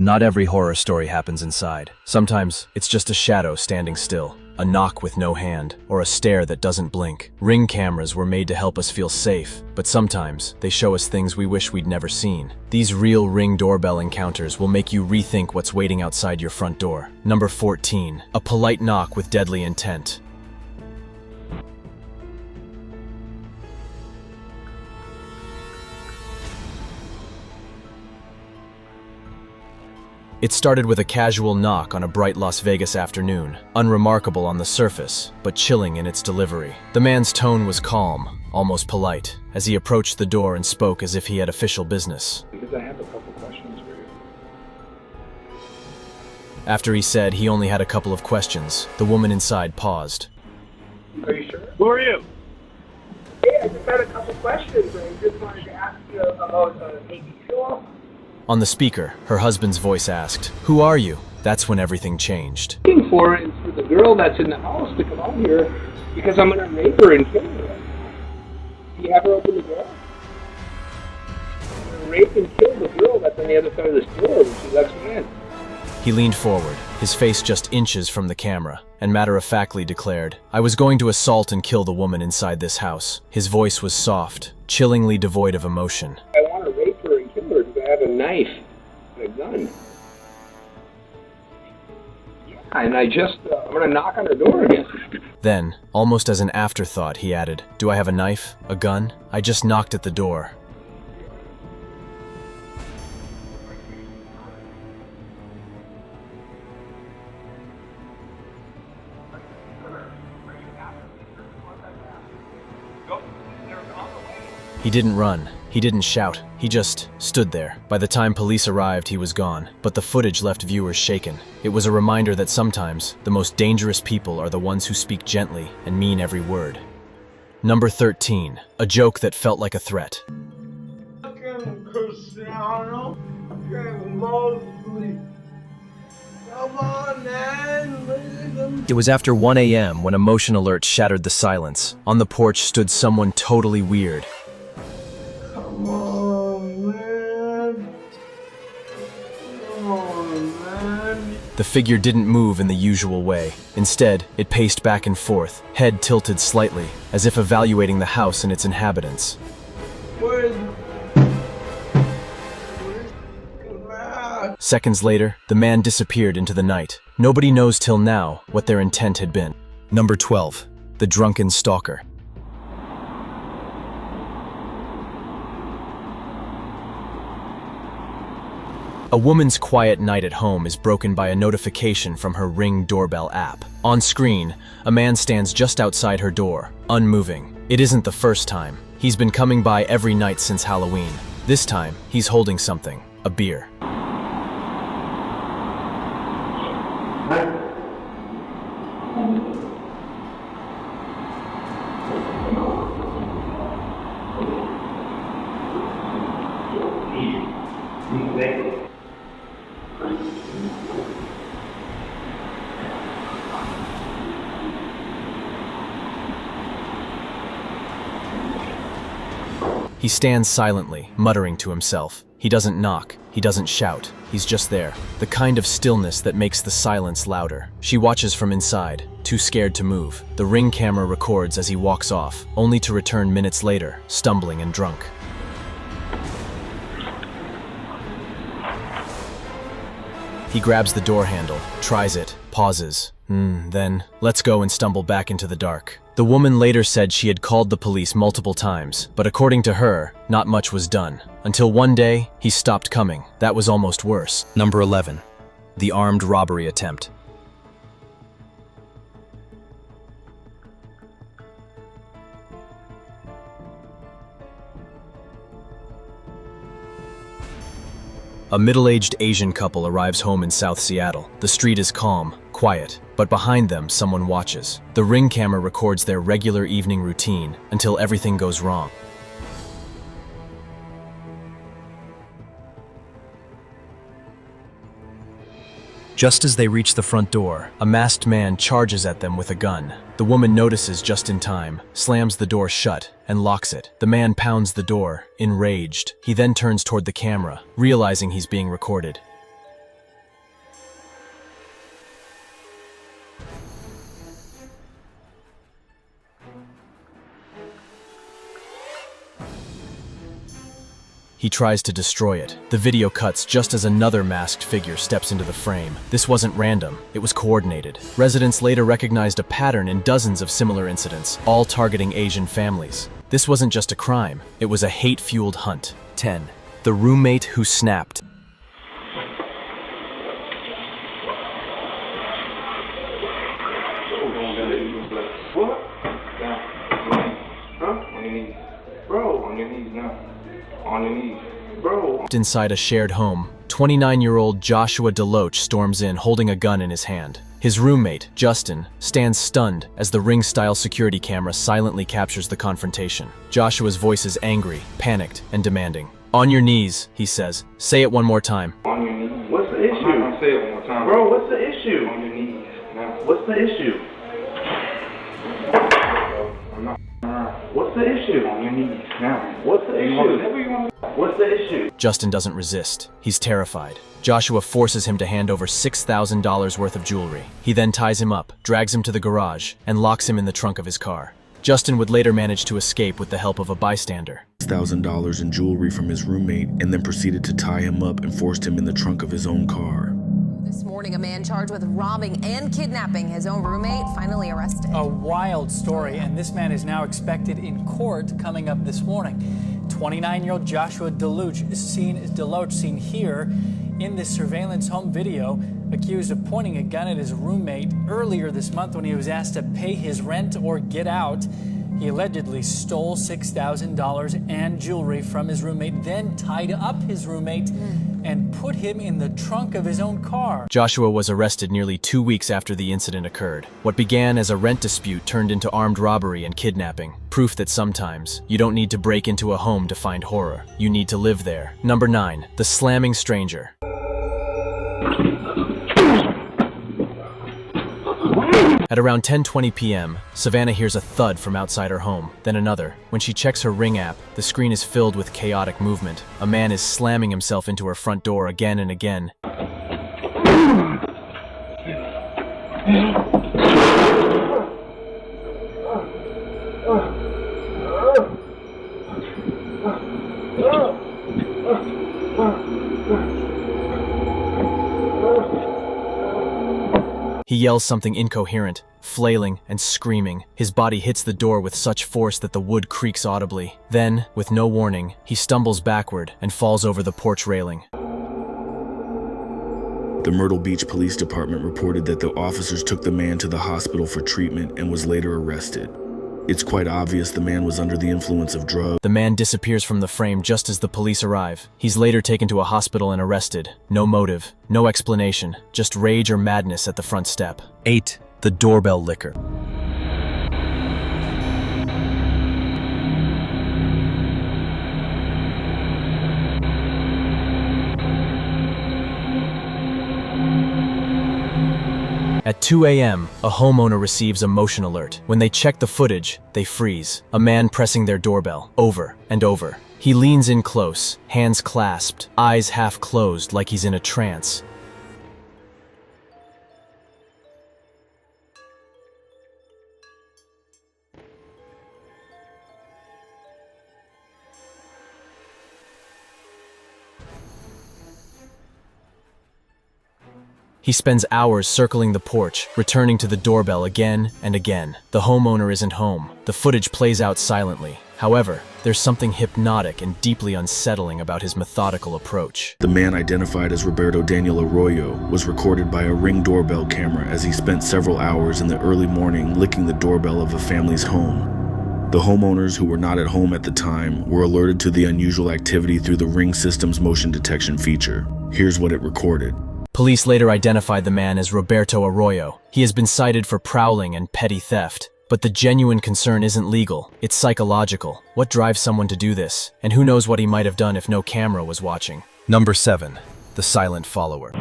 Not every horror story happens inside. Sometimes it's just a shadow standing still, a knock with no hand, or a stare that doesn't blink. Ring cameras were made to help us feel safe, but sometimes they show us things we wish we'd never seen. These real Ring doorbell encounters will make you rethink what's waiting outside your front door. Number 14. A polite knock with deadly intent. It started with a casual knock on a bright Las Vegas afternoon, unremarkable on the surface, but chilling in its delivery. The man's tone was calm, almost polite, as he approached the door and spoke as if he had official business. Because I have a couple questions for you. After he said he only had a couple of questions, the woman inside paused. Are you sure? Who are you? Hey, I just had a couple questions. I just wanted to ask you about ABC show. On the speaker, her husband's voice asked, "Who are you?" That's when everything changed. Looking for is for the girl that's in the house to come out here because I'm gonna rape her and kill her. Do you have her open the door? I'm gonna rape and kill the girl that's on the other side of the store when she lets me in. He leaned forward, his face just inches from the camera, and matter-of-factly declared, "I was going to assault and kill the woman inside this house." His voice was soft, chillingly devoid of emotion. I want to rape her and kill her because I have a knife and a gun. Yeah, and I'm gonna knock on her door again. Then, almost as an afterthought, he added, "Do I have a knife? A gun? I just knocked at the door." He didn't run. He didn't shout. He just stood there. By the time police arrived, he was gone. But the footage left viewers shaken. It was a reminder that sometimes the most dangerous people are the ones who speak gently and mean every word. Number 13. A joke that felt like a threat. Cristiano Mosley. Come on, man. It was after 1 a.m. when a motion alert shattered the silence. On the porch stood someone totally weird. Come on, man. Come on, man. The figure didn't move in the usual way. Instead, it paced back and forth, head tilted slightly, as if evaluating the house and its inhabitants. Where's man? Seconds later, the man disappeared into the night. Nobody knows till now what their intent had been. Number 12. The drunken stalker. A woman's quiet night at home is broken by a notification from her Ring doorbell app. On screen, a man stands just outside her door, unmoving. It isn't the first time. He's been coming by every night since Halloween. This time, he's holding something, a beer. He stands silently, muttering to himself. He doesn't knock, he doesn't shout, he's just there. The kind of stillness that makes the silence louder. She watches from inside, too scared to move. The Ring camera records as he walks off, only to return minutes later, stumbling and drunk. He grabs the door handle, tries it, pauses, then lets go and stumble back into the dark. The woman later said she had called the police multiple times, but according to her, not much was done. Until one day, he stopped coming. That was almost worse. Number 11. The armed robbery attempt. A middle-aged Asian couple arrives home in South Seattle. The street is calm, quiet, but behind them, someone watches. The Ring camera records their regular evening routine until everything goes wrong. Just as they reach the front door, a masked man charges at them with a gun. The woman notices just in time, slams the door shut, and locks it. The man pounds the door, enraged. He then turns toward the camera, realizing he's being recorded. He tries to destroy it. The video cuts just as another masked figure steps into the frame. This wasn't random, it was coordinated. Residents later recognized a pattern in dozens of similar incidents, all targeting Asian families. This wasn't just a crime, it was a hate-fueled hunt. 10. The roommate who snapped. What? Down. Huh? On your knees. Bro, on your knees now. On your knees. Bro. Inside a shared home, 29-year-old Joshua DeLoach storms in holding a gun in his hand. His roommate, Justin, stands stunned as the Ring-style security camera silently captures the confrontation. Joshua's voice is angry, panicked, and demanding. On your knees, he says. Say it one more time. On your knees. What's the issue? I'm gonna say it one more time. Bro, what's the issue? On your knees now. What's the issue? I'm not around. What's the issue? On your knees now. What's the Whatever issue? you want. What's the issue? Justin doesn't resist. He's terrified. Joshua forces him to hand over $6,000 worth of jewelry. He then ties him up, drags him to the garage, and locks him in the trunk of his car. Justin would later manage to escape with the help of a bystander. $1,000 in jewelry from his roommate and then proceeded to tie him up and forced him in the trunk of his own car. This morning, a man charged with robbing and kidnapping his own roommate finally arrested. A wild story, and this man is now expected in court coming up this morning. 29-year-old Joshua DeLoach seen here in this surveillance home video, accused of pointing a gun at his roommate earlier this month when he was asked to pay his rent or get out. He allegedly stole $6,000 and jewelry from his roommate, then tied up his roommate and put him in the trunk of his own car. Joshua was arrested nearly 2 weeks after the incident occurred. What began as a rent dispute turned into armed robbery and kidnapping. Proof that sometimes you don't need to break into a home to find horror. You need to live there. Number 9. The slamming stranger. At around 10:20 p.m., Savannah hears a thud from outside her home, then another. When she checks her Ring app, the screen is filled with chaotic movement. A man is slamming himself into her front door again and again. He yells something incoherent, flailing and screaming. His body hits the door with such force that the wood creaks audibly. Then, with no warning, he stumbles backward and falls over the porch railing. The Myrtle Beach Police Department reported that the officers took the man to the hospital for treatment and was later arrested. It's quite obvious the man was under the influence of drugs. The man disappears from the frame just as the police arrive. He's later taken to a hospital and arrested. No motive, no explanation, just rage or madness at the front step. 8. The doorbell licker. At 2 a.m., a homeowner receives a motion alert. When they check the footage, they freeze. A man pressing their doorbell, over and over. He leans in close, hands clasped, eyes half closed like he's in a trance. He spends hours circling the porch, returning to the doorbell again and again. The homeowner isn't home. The footage plays out silently. However, there's something hypnotic and deeply unsettling about his methodical approach. The man, identified as Roberto Daniel Arroyo, was recorded by a Ring doorbell camera as he spent several hours in the early morning licking the doorbell of a family's home. The homeowners, who were not at home at the time, were alerted to the unusual activity through the Ring system's motion detection feature. Here's what it recorded. Police later identified the man as Roberto Arroyo. He has been cited for prowling and petty theft. But the genuine concern isn't legal, it's psychological. What drives someone to do this? And who knows what he might have done if no camera was watching? Number 7. The silent follower.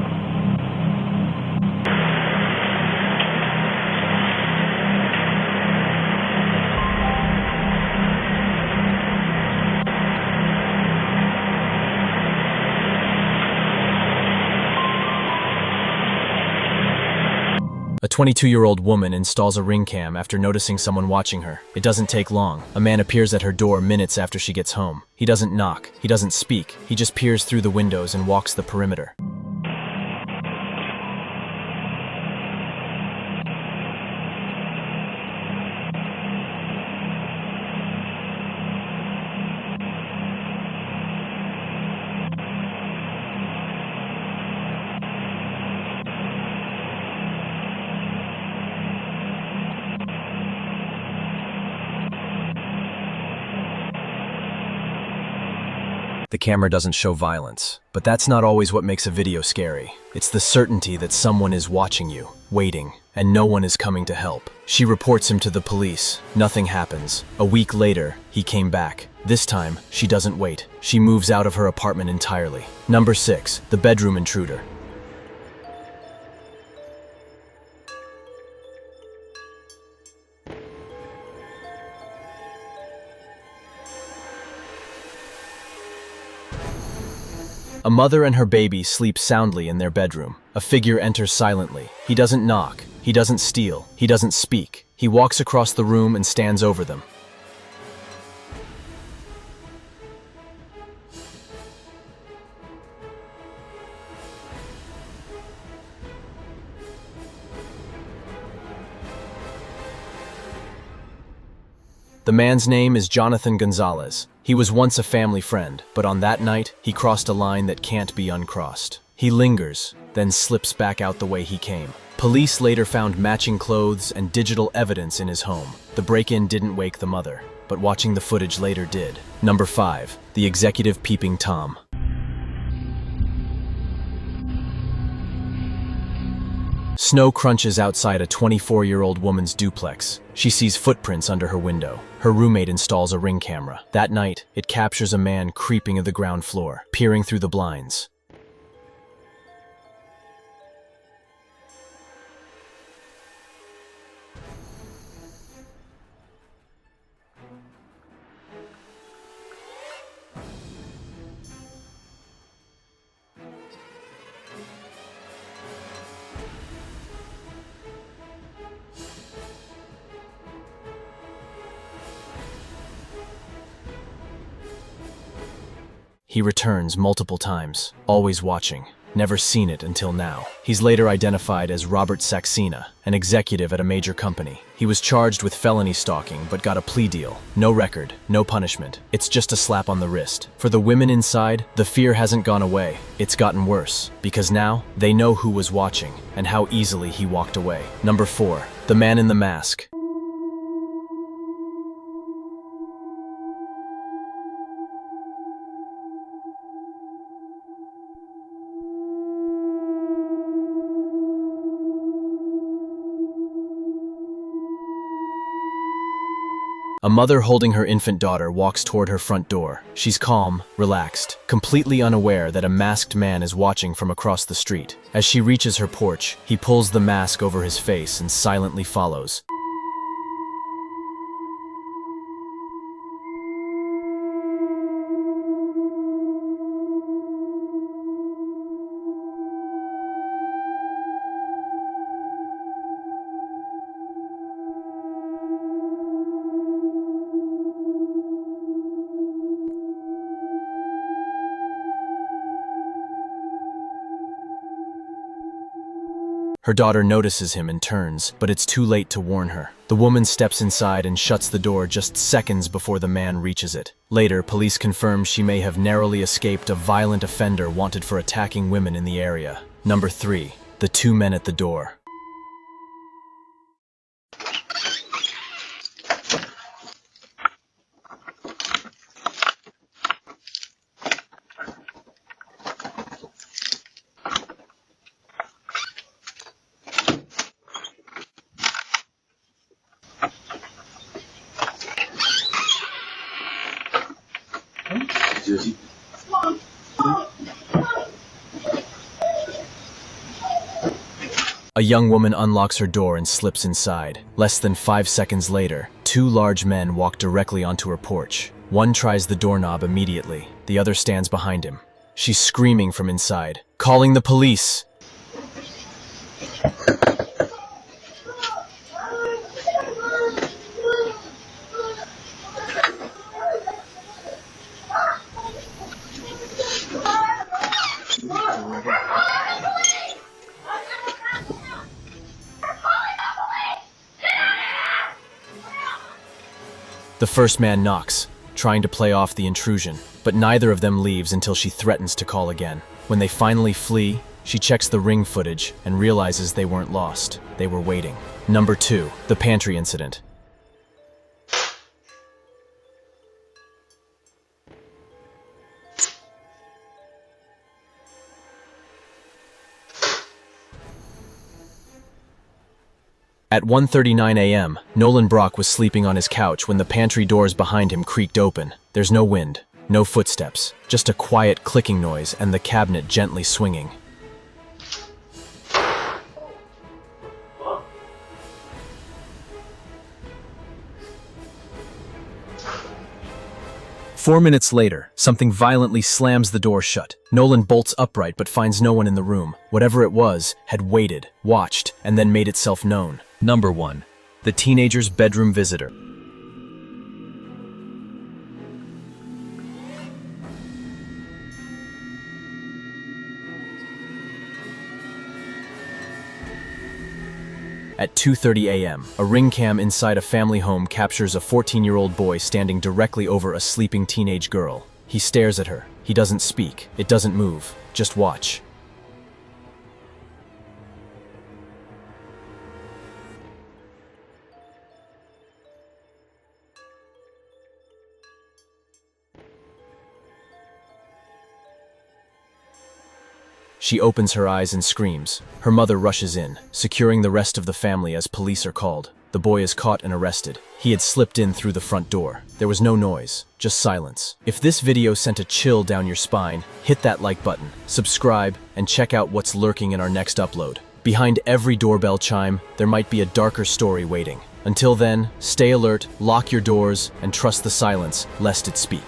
A 22-year-old woman installs a ring cam after noticing someone watching her. It doesn't take long. A man appears at her door minutes after she gets home. He doesn't knock. He doesn't speak. He just peers through the windows and walks the perimeter. The camera doesn't show violence, but that's not always what makes a video scary. It's the certainty that someone is watching you, waiting, and no one is coming to help. She reports him to the police. Nothing happens. A week later, he came back. This time, she doesn't wait. She moves out of her apartment entirely. Number 6, the bedroom intruder. A mother and her baby sleep soundly in their bedroom. A figure enters silently. He doesn't knock. He doesn't steal. He doesn't speak. He walks across the room and stands over them. The man's name is Jonathan Gonzalez. He was once a family friend, but on that night, he crossed a line that can't be uncrossed. He lingers, then slips back out the way he came. Police later found matching clothes and digital evidence in his home. The break-in didn't wake the mother, but watching the footage later did. Number 5, the executive peeping Tom. Snow crunches outside a 24-year-old woman's duplex. She sees footprints under her window. Her roommate installs a ring camera. That night, it captures a man creeping at the ground floor, peering through the blinds. He returns multiple times, always watching. Never seen it until now. He's later identified as Robert Saxena, an executive at a major company. He was charged with felony stalking, but got a plea deal. No record, no punishment. It's just a slap on the wrist. For the women inside, the fear hasn't gone away. It's gotten worse, because now they know who was watching and how easily he walked away. Number 4, the man in the mask. A mother holding her infant daughter walks toward her front door. She's calm, relaxed, completely unaware that a masked man is watching from across the street. As she reaches her porch, he pulls the mask over his face and silently follows. Her daughter notices him and turns, but it's too late to warn her. The woman steps inside and shuts the door just seconds before the man reaches it. Later, police confirm she may have narrowly escaped a violent offender wanted for attacking women in the area. Number 3, the 2 men at the door. A young woman unlocks her door and slips inside. Less than 5 seconds later, 2 large men walk directly onto her porch. One tries the doorknob immediately. The other stands behind him. She's screaming from inside, calling the police. The first man knocks, trying to play off the intrusion, but neither of them leaves until she threatens to call again. When they finally flee, she checks the ring footage and realizes they weren't lost. They were waiting. Number 2, the pantry incident. At 1:39 a.m., Nolan Brock was sleeping on his couch when the pantry doors behind him creaked open. There's no wind, no footsteps, just a quiet clicking noise and the cabinet gently swinging. Four minutes later, something violently slams the door shut. Nolan bolts upright but finds no one in the room. Whatever it was had waited, watched, and then made itself known. Number 1. The teenager's bedroom visitor. At 2:30 a.m., a ring cam inside a family home captures a 14-year-old boy standing directly over a sleeping teenage girl. He stares at her. He doesn't speak. It doesn't move. Just watch. She opens her eyes and screams. Her mother rushes in, securing the rest of the family as police are called. The boy is caught and arrested. He had slipped in through the front door. There was no noise, just silence. If this video sent a chill down your spine, hit that like button, subscribe, and check out what's lurking in our next upload. Behind every doorbell chime, there might be a darker story waiting. Until then, stay alert, lock your doors, and trust the silence, lest it speak.